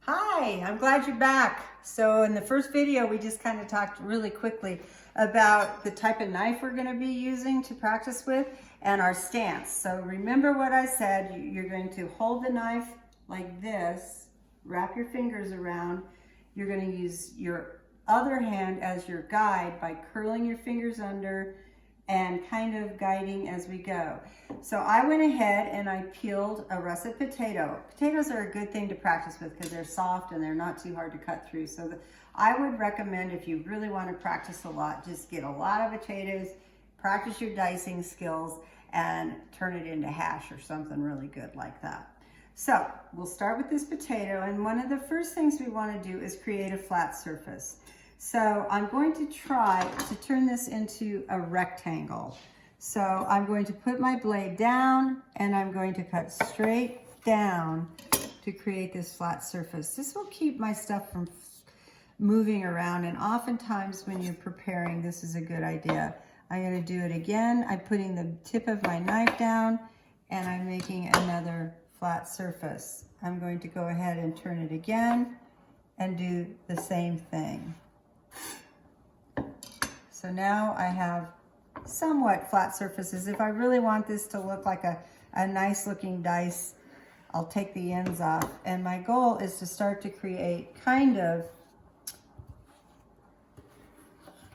Hi, I'm glad you're back. So in the first video, we just kind of talked really quickly about the type of knife we're going to be using to practice with and our stance. So remember what I said, you're going to hold the knife like this, wrap your fingers around. You're going to use your other hand as your guide by curling your fingers under and kind of guiding as we go. So I went ahead and I peeled a russet potato. Potatoes are a good thing to practice with because they're soft and they're not too hard to cut through. So I would recommend, if you really want to practice a lot, just get a lot of potatoes, practice your dicing skills, and turn it into hash or something really good like that. So we'll start with this potato, and one of the first things we want to do is create a flat surface. So I'm going to try to turn this into a rectangle. So I'm going to put my blade down and I'm going to cut straight down to create this flat surface. This will keep my stuff from moving around, and oftentimes when you're preparing, this is a good idea. I'm going to do it again. I'm putting the tip of my knife down and I'm making another flat surface. I'm going to go ahead and turn it again and do the same thing. So now I have somewhat flat surfaces. If I really want this to look like a nice looking dice, I'll take the ends off. And my goal is to start to create kind of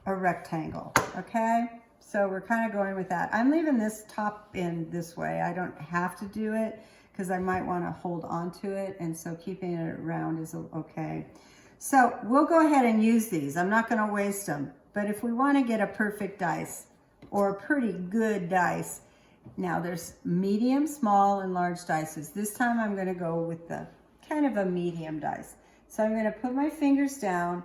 a rectangle, okay? So we're kind of going with that. I'm leaving this top end this way. I don't have to do it because I might want to hold on to it, and so keeping it around is okay. So we'll go ahead and use these. I'm not going to waste them. But if we want to get a perfect dice or a pretty good dice, now there's medium, small, and large dices. This time I'm going to go with the kind of a medium dice. So I'm going to put my fingers down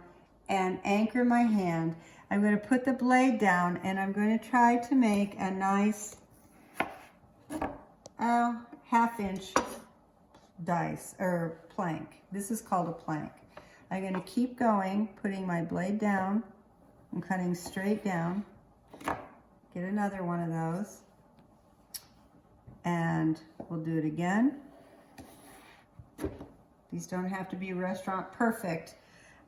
and anchor my hand. I'm going to put the blade down and I'm going to try to make a nice half-inch dice or plank. This is called a plank. I'm going to keep going, putting my blade down. I'm cutting straight down. Get another one of those. And we'll do it again. These don't have to be restaurant perfect.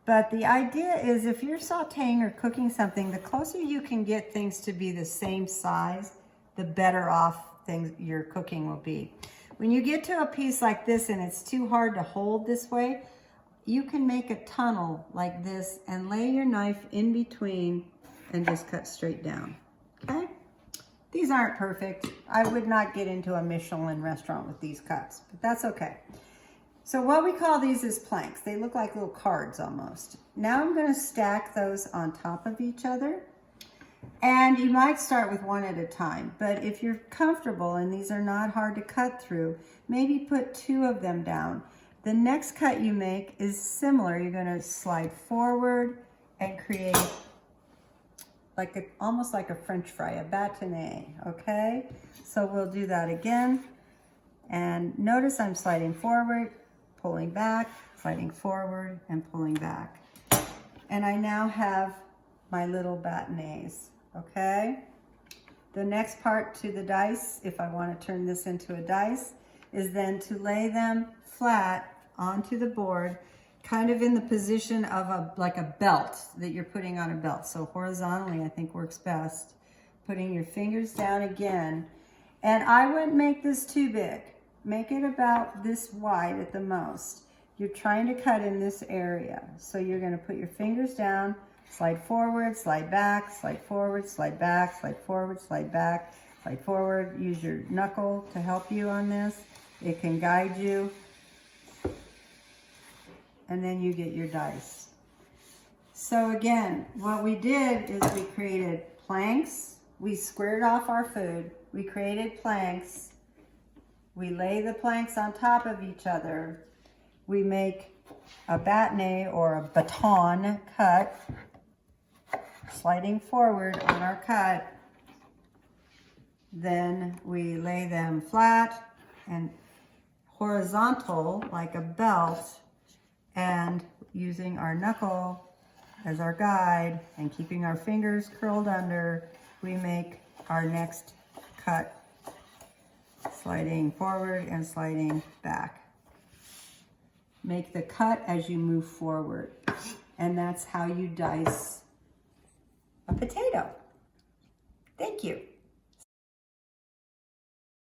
But the idea is, if you're sauteing or cooking something, the closer you can get things to be the same size, the better off your cooking will be. When you get to a piece like this and it's too hard to hold this way, you can make a tunnel like this and lay your knife in between and just cut straight down, okay? These aren't perfect. I would not get into a Michelin restaurant with these cuts, but that's okay. So what we call these is planks. They look like little cards almost. Now I'm going to stack those on top of each other. And you might start with one at a time, but if you're comfortable and these are not hard to cut through, maybe put two of them down. The next cut you make is similar. You're going to slide forward and create like almost like a French fry, a bâtonnet, okay? So we'll do that again. And notice I'm sliding forward, pulling back, sliding forward, and pulling back. And I now have my little bâtonnets, okay? The next part to the dice, if I want to turn this into a dice, is then to lay them flat onto the board, kind of in the position of like a belt that you're putting on a belt. So horizontally, I think works best. Putting your fingers down again. And I wouldn't make this too big. Make it about this wide at the most. You're trying to cut in this area. So you're going to put your fingers down, slide forward, slide back, slide forward, slide back, slide forward, slide back, slide forward. Use your knuckle to help you on this. It can guide you. And then you get your dice. So again, what we did is we created planks. We squared off our food. We created planks. We lay the planks on top of each other. We make a bâtonnet or a baton cut, sliding forward on our cut. Then we lay them flat and horizontal like a belt, and using our knuckle as our guide and keeping our fingers curled under, we make our next cut, sliding forward and sliding back. make the cut as you move forward. And that's how you dice a potato. Thank you.